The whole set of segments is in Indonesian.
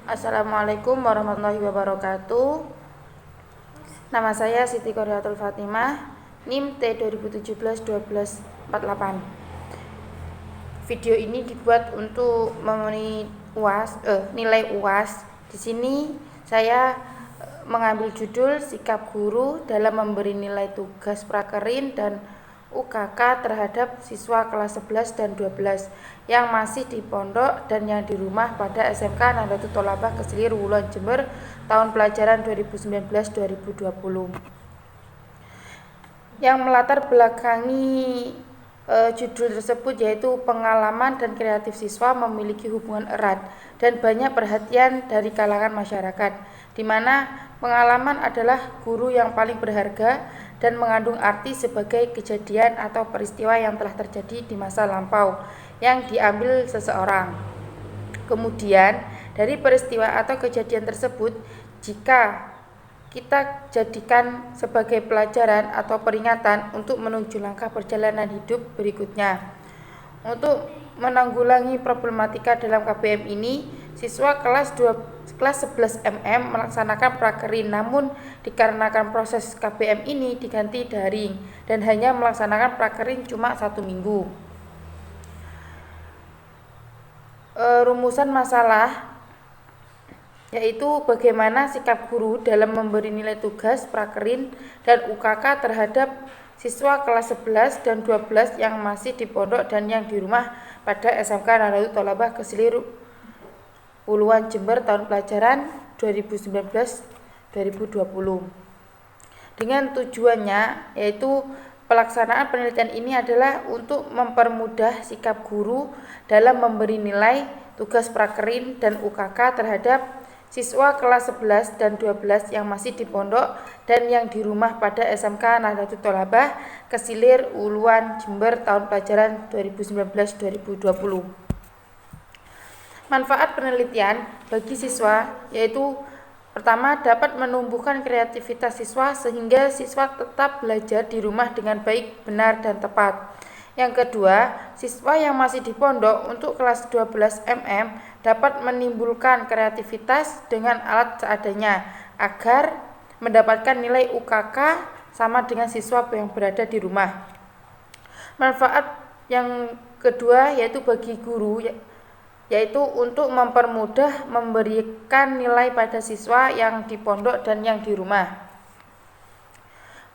Assalamualaikum warahmatullahi wabarakatuh. Nama saya Siti Qoriatul Fatimah, NIM T 2017-1248. Video ini dibuat untuk memenuhi nilai UAS. Di sini saya mengambil judul sikap guru dalam memberi nilai tugas prakerin dan UKK terhadap siswa kelas 11 dan 12 yang masih di pondok dan yang di rumah pada SMK Nahdlatul Thalabah Kesilir Wuluan Jember tahun pelajaran 2019-2020. Yang melatar belakangi judul tersebut yaitu pengalaman dan kreatif siswa memiliki hubungan erat dan banyak perhatian dari kalangan masyarakat, di mana pengalaman adalah guru yang paling berharga dan mengandung arti sebagai kejadian atau peristiwa yang telah terjadi di masa lampau yang diambil seseorang. Kemudian dari peristiwa atau kejadian tersebut, jika kita jadikan sebagai pelajaran atau peringatan untuk menuju langkah perjalanan hidup berikutnya. Untuk menanggulangi problematika dalam KBM ini, siswa kelas 11 MM melaksanakan prakerin, namun dikarenakan proses KBM ini diganti daring dan hanya melaksanakan prakerin cuma 1 minggu. Rumusan masalah yaitu bagaimana sikap guru dalam memberi nilai tugas prakerin dan UKK terhadap siswa kelas 11 dan 12 yang masih di pondok dan yang di rumah pada SMK Nahdlatul Thalabah Kesilir Wuluan Jember tahun pelajaran 2019-2020. Dengan tujuannya yaitu pelaksanaan penelitian ini adalah untuk mempermudah sikap guru dalam memberi nilai tugas prakerin dan UKK terhadap siswa kelas 11 dan 12 yang masih di pondok dan yang di rumah pada SMK Nahdlatul Thalabah Kesilir Wuluan Jember tahun pelajaran 2019-2020. Manfaat penelitian bagi siswa yaitu pertama, dapat menumbuhkan kreativitas siswa sehingga siswa tetap belajar di rumah dengan baik, benar, dan tepat. Yang kedua, siswa yang masih di pondok untuk kelas 12 MM dapat menimbulkan kreativitas dengan alat seadanya agar mendapatkan nilai UKK sama dengan siswa yang berada di rumah. Manfaat yang kedua yaitu bagi guru yaitu untuk mempermudah memberikan nilai pada siswa yang di pondok dan yang di rumah.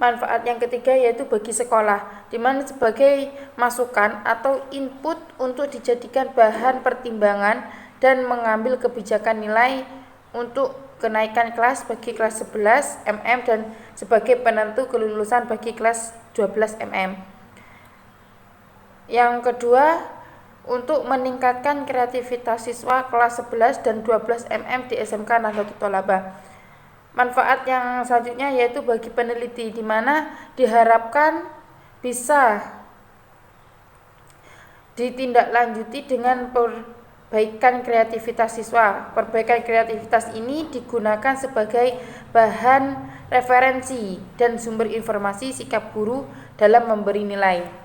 Manfaat yang ketiga yaitu bagi sekolah, di mana sebagai masukan atau input untuk dijadikan bahan pertimbangan dan mengambil kebijakan nilai untuk kenaikan kelas bagi kelas 11 MM dan sebagai penentu kelulusan bagi kelas 12 MM. Yang kedua, untuk meningkatkan kreativitas siswa kelas 11 dan 12 MM di SMK Nahdlatul Thalabah. Manfaat yang selanjutnya yaitu bagi peneliti, di mana diharapkan bisa ditindaklanjuti dengan perbaikan kreativitas siswa. Perbaikan kreativitas ini digunakan sebagai bahan referensi dan sumber informasi sikap guru dalam memberi nilai.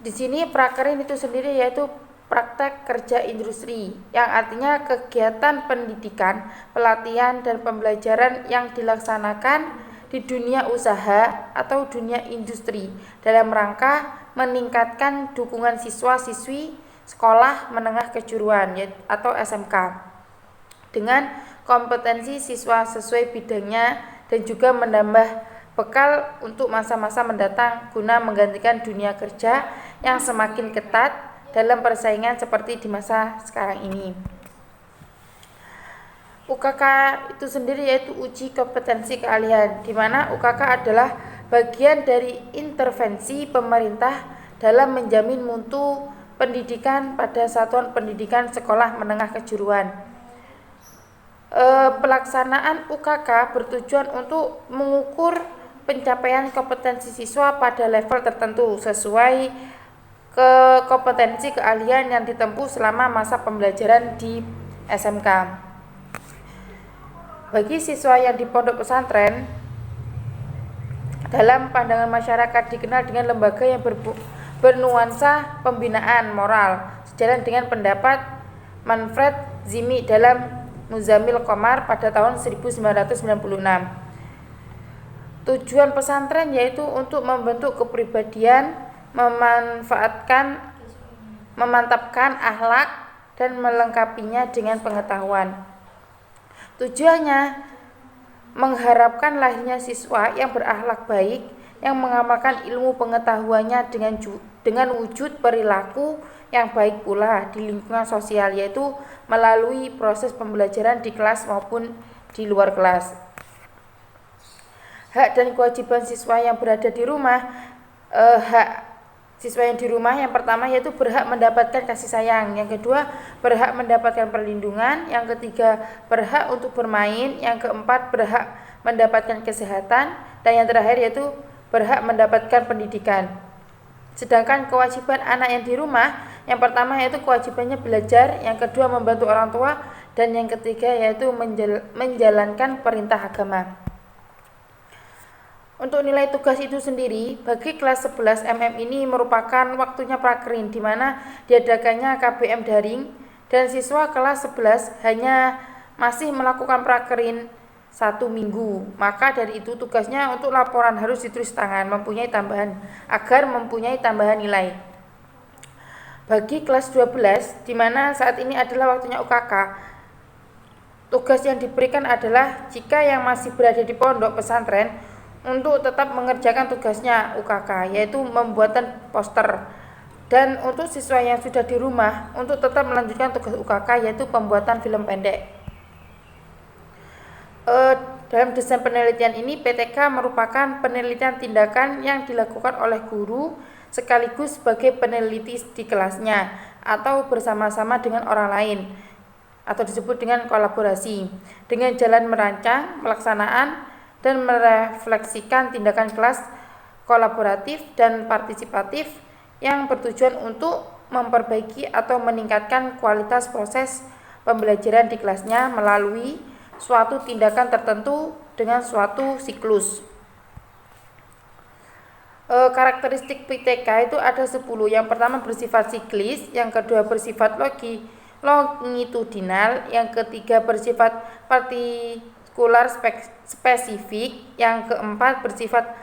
Di sini prakerin itu sendiri yaitu praktek kerja industri, yang artinya kegiatan pendidikan, pelatihan, dan pembelajaran yang dilaksanakan di dunia usaha atau dunia industri dalam rangka meningkatkan dukungan siswa-siswi sekolah menengah kejuruan atau SMK dengan kompetensi siswa sesuai bidangnya dan juga menambah bekal untuk masa-masa mendatang guna menggantikan dunia kerja yang semakin ketat dalam persaingan seperti di masa sekarang ini. UKK itu sendiri yaitu uji kompetensi keahlian, di mana UKK adalah bagian dari intervensi pemerintah dalam menjamin mutu pendidikan pada satuan pendidikan sekolah menengah kejuruan. Pelaksanaan UKK bertujuan untuk mengukur pencapaian kompetensi siswa pada level tertentu sesuai kompetensi keahlian yang ditempuh selama masa pembelajaran di SMK. Bagi siswa yang di pondok pesantren, dalam pandangan masyarakat dikenal dengan lembaga yang bernuansa pembinaan moral. sejalan dengan pendapat Manfred Zimi dalam Muzammil Qamar pada tahun 1996. Tujuan pesantren yaitu untuk membentuk kepribadian, memantapkan akhlak dan melengkapinya dengan pengetahuan. Tujuannya mengharapkan lahirnya siswa yang berakhlak baik, yang mengamalkan ilmu pengetahuannya dengan wujud perilaku yang baik pula di lingkungan sosial, yaitu melalui proses pembelajaran di kelas maupun di luar kelas. Hak dan kewajiban siswa yang berada di rumah. Hak siswa yang di rumah yang pertama yaitu berhak mendapatkan kasih sayang, yang kedua berhak mendapatkan perlindungan, yang ketiga berhak untuk bermain, yang keempat berhak mendapatkan kesehatan, dan yang terakhir yaitu berhak mendapatkan pendidikan. Sedangkan kewajiban anak yang di rumah, yang pertama yaitu kewajibannya belajar, yang kedua membantu orang tua, dan yang ketiga yaitu menjalankan perintah agama. Untuk nilai tugas itu sendiri, bagi kelas 11 MM ini merupakan waktunya prakerin, di mana diadakannya KBM daring, dan siswa kelas 11 hanya masih melakukan prakerin 1 minggu. Maka dari itu tugasnya untuk laporan harus ditulis tangan, agar mempunyai tambahan nilai. Bagi kelas 12, di mana saat ini adalah waktunya UKK, tugas yang diberikan adalah jika yang masih berada di pondok pesantren untuk tetap mengerjakan tugasnya UKK, yaitu pembuatan poster. Dan untuk siswa yang sudah di rumah untuk tetap melanjutkan tugas UKK, yaitu pembuatan film pendek. Dalam desain penelitian ini, PTK merupakan penelitian tindakan yang dilakukan oleh guru sekaligus sebagai peneliti di kelasnya atau bersama-sama dengan orang lain, atau disebut dengan kolaborasi, dengan jalan merancang, pelaksanaan, dan merefleksikan tindakan kelas kolaboratif dan partisipatif yang bertujuan untuk memperbaiki atau meningkatkan kualitas proses pembelajaran di kelasnya melalui suatu tindakan tertentu dengan suatu siklus. Karakteristik PTK itu ada 10. Yang pertama bersifat siklis, yang kedua bersifat longitudinal, yang ketiga bersifat partikular spesifik, yang keempat bersifat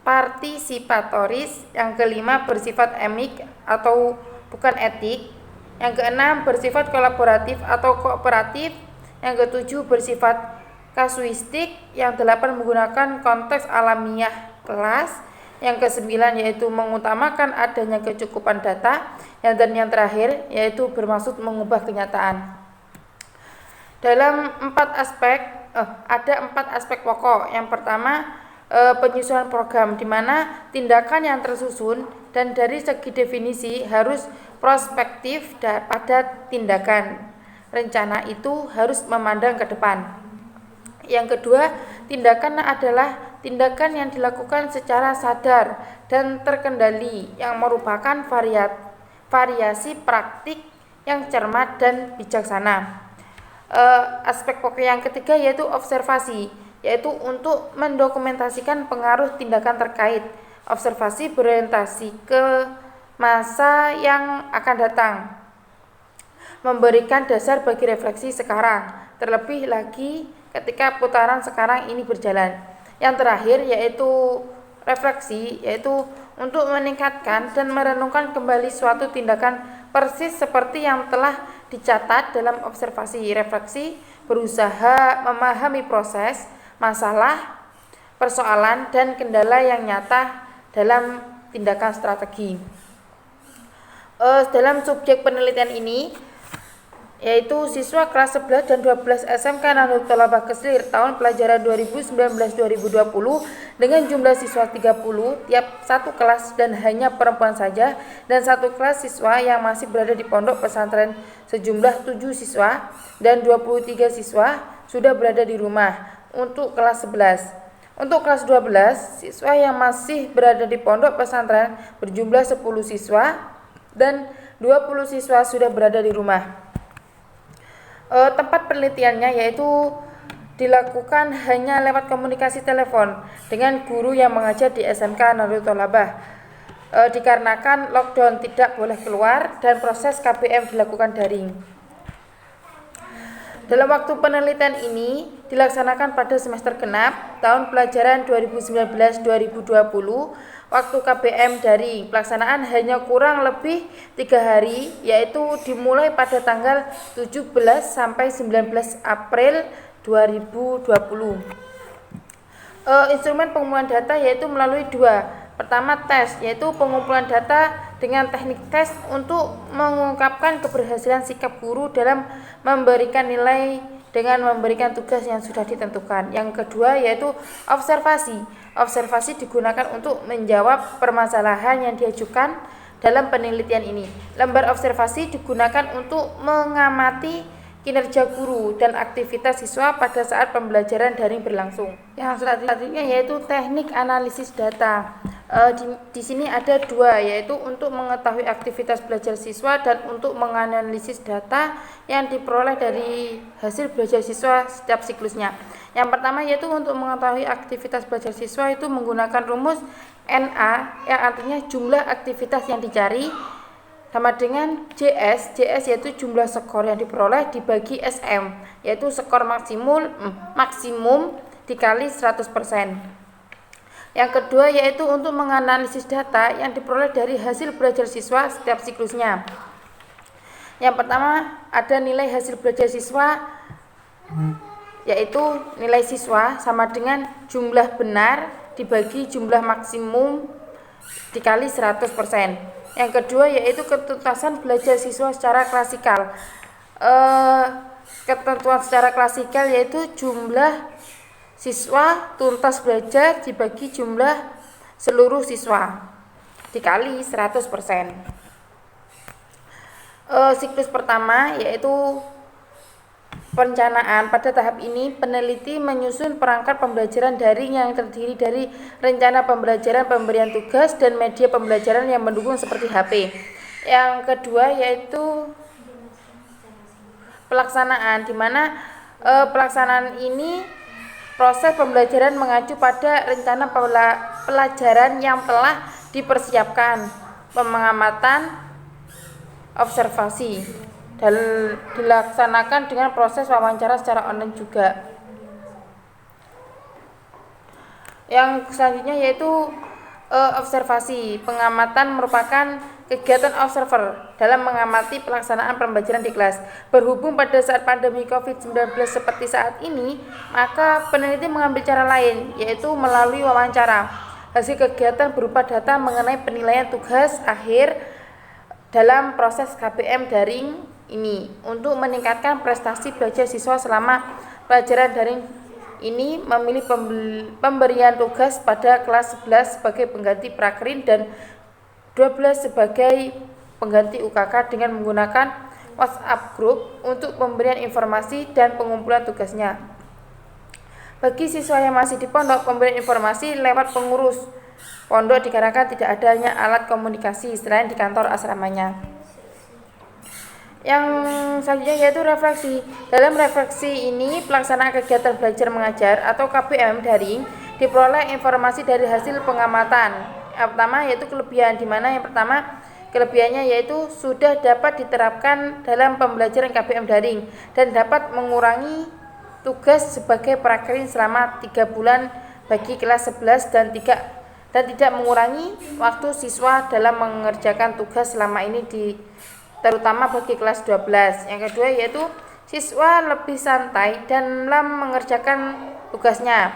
partisipatoris, yang kelima bersifat emik atau bukan etik, yang keenam bersifat kolaboratif atau kooperatif, yang ketujuh bersifat kasuistik, yang delapan menggunakan konteks alamiah kelas, yang kesembilan yaitu mengutamakan adanya kecukupan data, dan yang terakhir yaitu bermaksud mengubah kenyataan. Dalam ada empat aspek pokok. Yang pertama penyusunan program, di mana tindakan yang tersusun dan dari segi definisi harus prospektif pada tindakan. Rencana itu harus memandang ke depan. Yang kedua, tindakan adalah tindakan yang dilakukan secara sadar dan terkendali yang merupakan variasi praktik yang cermat dan bijaksana. Aspek pokok yang ketiga yaitu observasi, yaitu untuk mendokumentasikan pengaruh tindakan terkait. Observasi berorientasi ke masa yang akan datang, memberikan dasar bagi refleksi sekarang, terlebih lagi ketika putaran sekarang ini berjalan. Yang terakhir yaitu refleksi, yaitu untuk meningkatkan dan merenungkan kembali suatu tindakan persis seperti yang telah dicatat dalam observasi. Refleksi berusaha memahami proses, masalah, persoalan, dan kendala yang nyata dalam tindakan strategi. Dalam subjek penelitian ini yaitu siswa kelas 11 dan 12 SMK Nahdlatul Thalabah Keslir tahun pelajaran 2019-2020 dengan jumlah siswa 30 tiap satu kelas dan hanya perempuan saja, dan satu kelas siswa yang masih berada di pondok pesantren sejumlah 7 siswa dan 23 siswa sudah berada di rumah. Untuk kelas 11, untuk kelas 12 siswa yang masih berada di pondok pesantren berjumlah 10 siswa dan 20 siswa sudah berada di rumah. Tempat penelitiannya yaitu dilakukan hanya lewat komunikasi telepon dengan guru yang mengajar di SMK Nahdlatul Thalabah. dikarenakan lockdown tidak boleh keluar dan proses KBM dilakukan daring. Dalam waktu penelitian ini dilaksanakan pada semester genap tahun pelajaran 2019-2020. Waktu KBM daring pelaksanaan hanya kurang lebih 3 hari, yaitu dimulai pada tanggal 17 sampai 19 April 2020. Instrumen pengumpulan data yaitu melalui 2. Pertama, tes, yaitu pengumpulan data dengan teknik tes untuk mengungkapkan keberhasilan sikap guru dalam memberikan nilai dengan memberikan tugas yang sudah ditentukan. Yang kedua yaitu observasi. Observasi digunakan untuk menjawab permasalahan yang diajukan dalam penelitian ini. Lembar observasi digunakan untuk mengamati kinerja guru dan aktivitas siswa pada saat pembelajaran daring berlangsung. Yang selanjutnya yaitu teknik analisis data. Di sini ada 2, yaitu untuk mengetahui aktivitas belajar siswa dan untuk menganalisis data yang diperoleh dari hasil belajar siswa setiap siklusnya. Yang pertama yaitu untuk mengetahui aktivitas belajar siswa itu menggunakan rumus NA yang artinya jumlah aktivitas yang dicari sama dengan JS yaitu jumlah skor yang diperoleh dibagi SM, yaitu skor maksimum dikali 100%. Yang kedua yaitu untuk menganalisis data yang diperoleh dari hasil belajar siswa setiap siklusnya. Yang pertama ada nilai hasil belajar siswa, yaitu nilai siswa sama dengan jumlah benar dibagi jumlah maksimum dikali 100%. Yang kedua yaitu ketuntasan belajar siswa secara klasikal. Ketentuan secara klasikal yaitu jumlah siswa tuntas belajar dibagi jumlah seluruh siswa dikali 100%. Siklus pertama yaitu perencanaan. Pada tahap ini peneliti menyusun perangkat pembelajaran daring yang terdiri dari rencana pembelajaran, pemberian tugas, dan media pembelajaran yang mendukung seperti HP. Yang kedua yaitu pelaksanaan, di mana pelaksanaan ini proses pembelajaran mengacu pada rencana pelajaran yang telah dipersiapkan, pengamatan, observasi, dan dilaksanakan dengan proses wawancara secara online juga. Yang selanjutnya yaitu observasi. Pengamatan merupakan kegiatan observer dalam mengamati pelaksanaan pembelajaran di kelas. Berhubung pada saat pandemi COVID-19 seperti saat ini, maka peneliti mengambil cara lain, yaitu melalui wawancara. Hasil kegiatan berupa data mengenai penilaian tugas akhir dalam proses KBM daring ini. Untuk meningkatkan prestasi belajar siswa selama pelajaran daring ini, memilih pemberian tugas pada kelas 11 sebagai pengganti prakrin dan 12 sebagai pengganti UKK dengan menggunakan WhatsApp group untuk pemberian informasi dan pengumpulan tugasnya. Bagi siswa yang masih di pondok, pemberian informasi lewat pengurus pondok dikarenakan tidak adanya alat komunikasi selain di kantor asramanya. Yang selanjutnya yaitu refleksi. Dalam refleksi ini, pelaksanaan kegiatan belajar mengajar atau KBM daring diperoleh informasi dari hasil pengamatan. Yang pertama yaitu kelebihan, di mana yang pertama kelebihannya yaitu sudah dapat diterapkan dalam pembelajaran KBM daring dan dapat mengurangi tugas sebagai prakrin selama 3 bulan bagi kelas 11 dan tidak mengurangi waktu siswa dalam mengerjakan tugas selama ini terutama bagi kelas 12. Yang kedua yaitu siswa lebih santai dalam mengerjakan tugasnya.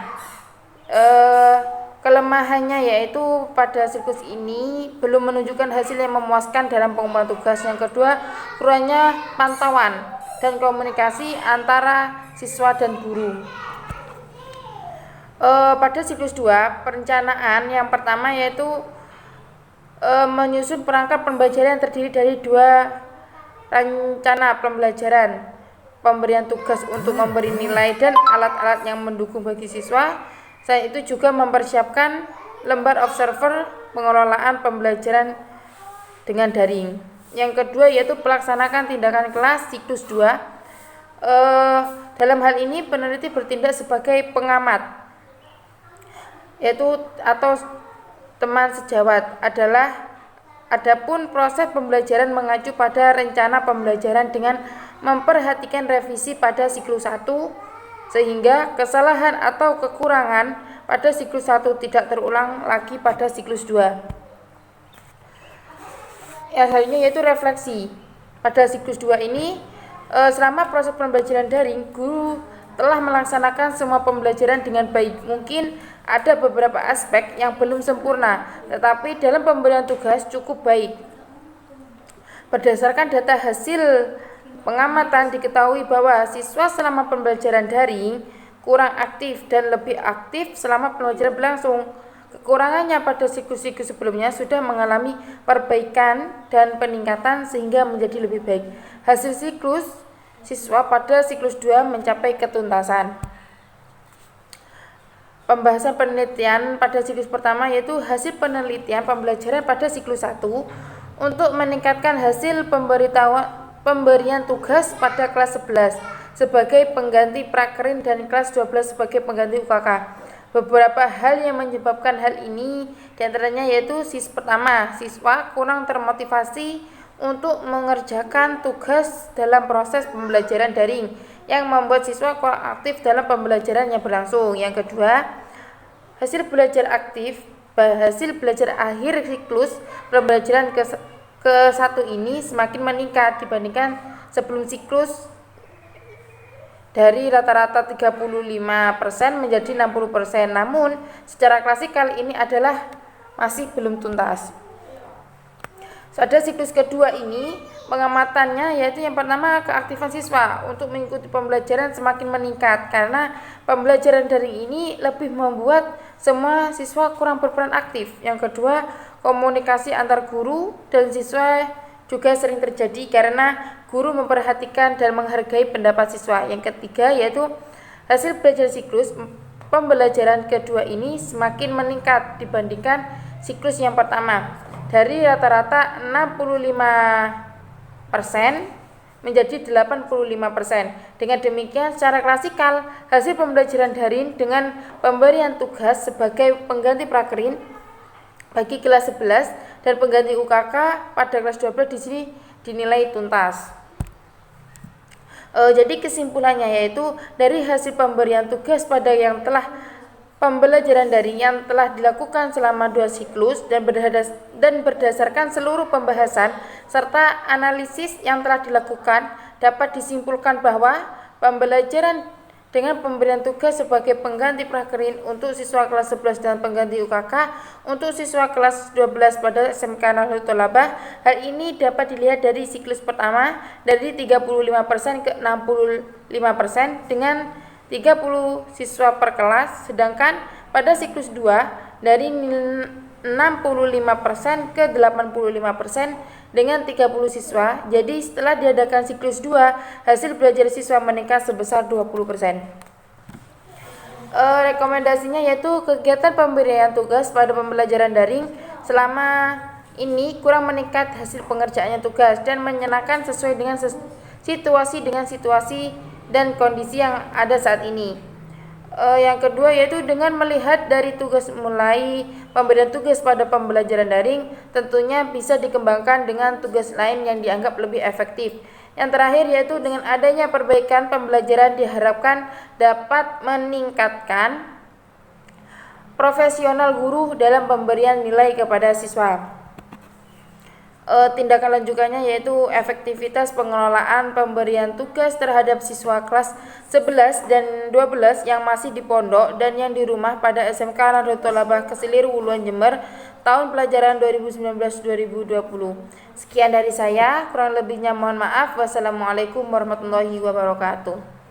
Kelemahannya yaitu pada siklus ini belum menunjukkan hasil yang memuaskan dalam pengumpulan tugas. Yang kedua, kurangnya pantauan dan komunikasi antara siswa dan guru. Pada siklus 2, perencanaan yang pertama yaitu menyusun perangkat pembelajaran yang terdiri dari 2 rencana pembelajaran, pemberian tugas untuk memberi nilai dan alat-alat yang mendukung bagi siswa. Selain itu juga mempersiapkan lembar observer pengelolaan pembelajaran dengan daring. Yang kedua yaitu pelaksanakan tindakan kelas siklus 2. Dalam hal ini peneliti bertindak sebagai pengamat, yaitu atau teman sejawat adapun proses pembelajaran mengacu pada rencana pembelajaran dengan memperhatikan revisi pada siklus 1 sehingga kesalahan atau kekurangan pada siklus 1 tidak terulang lagi pada siklus 2. Yang selanjutnya yaitu refleksi. Pada siklus 2 ini, selama proses pembelajaran daring, guru telah melaksanakan semua pembelajaran dengan baik. Mungkin ada beberapa aspek yang belum sempurna, tetapi dalam pemberian tugas cukup baik. Berdasarkan data hasil pengamatan diketahui bahwa siswa selama pembelajaran daring kurang aktif dan lebih aktif selama pembelajaran berlangsung. Kekurangannya pada siklus-siklus sebelumnya sudah mengalami perbaikan dan peningkatan sehingga menjadi lebih baik. Hasil siklus siswa pada siklus 2 mencapai ketuntasan. Pembahasan penelitian pada siklus pertama yaitu hasil penelitian pembelajaran pada siklus 1 untuk meningkatkan hasil pemberian tugas pada kelas 11 sebagai pengganti prakerin dan kelas 12 sebagai pengganti UKK. Beberapa hal yang menyebabkan hal ini diantaranya yaitu pertama, siswa kurang termotivasi untuk mengerjakan tugas dalam proses pembelajaran daring yang membuat siswa kurang aktif dalam pembelajaran yang berlangsung. Yang kedua, hasil belajar akhir siklus pembelajaran ke-1 ini semakin meningkat dibandingkan sebelum siklus dari rata-rata 35% menjadi 60%. Namun, secara klasikal ini adalah masih belum tuntas. Pada siklus kedua ini, pengamatannya yaitu yang pertama keaktifan siswa untuk mengikuti pembelajaran semakin meningkat karena pembelajaran daring ini lebih membuat semua siswa kurang berperan aktif. Yang kedua, komunikasi antar guru dan siswa juga sering terjadi karena guru memperhatikan dan menghargai pendapat siswa. Yang ketiga yaitu hasil belajar siklus pembelajaran kedua ini semakin meningkat dibandingkan siklus yang pertama. Dari rata-rata 65% menjadi 85%. Dengan demikian secara klasikal hasil pembelajaran daring dengan pemberian tugas sebagai pengganti prakerin bagi kelas 11 dan pengganti UKK pada kelas 12 di sini dinilai tuntas. Jadi kesimpulannya yaitu dari hasil pemberian tugas pada yang telah pembelajaran daring yang telah dilakukan selama 2 siklus dan berdasarkan seluruh pembahasan serta analisis yang telah dilakukan dapat disimpulkan bahwa pembelajaran dengan pemberian tugas sebagai pengganti prakerin untuk siswa kelas 11 dan pengganti UKK untuk siswa kelas 12 pada SMK Nahdlatul Thalabah. Hal ini dapat dilihat dari siklus pertama dari 35% ke 65% dengan 30 siswa per kelas, sedangkan pada siklus 2 dari 65% ke 85% dengan 30 siswa. Jadi setelah diadakan siklus 2, hasil belajar siswa meningkat sebesar 20%. Rekomendasinya yaitu kegiatan pemberian tugas pada pembelajaran daring selama ini kurang meningkat hasil pengerjaannya tugas dan menyenangkan sesuai dengan situasi dan kondisi yang ada saat ini. Yang kedua yaitu dengan melihat dari tugas mulai pemberian tugas pada pembelajaran daring tentunya bisa dikembangkan dengan tugas lain yang dianggap lebih efektif. Yang terakhir yaitu dengan adanya perbaikan pembelajaran diharapkan dapat meningkatkan profesional guru dalam pemberian nilai kepada siswa. Tindakan lanjutannya yaitu efektivitas pengelolaan pemberian tugas terhadap siswa kelas 11 dan 12 yang masih di pondok dan yang di rumah pada SMK Nahdlatul Thalabah Kesilir Wuluan Jember tahun pelajaran 2019-2020. Sekian dari saya, kurang lebihnya mohon maaf. Wassalamualaikum warahmatullahi wabarakatuh.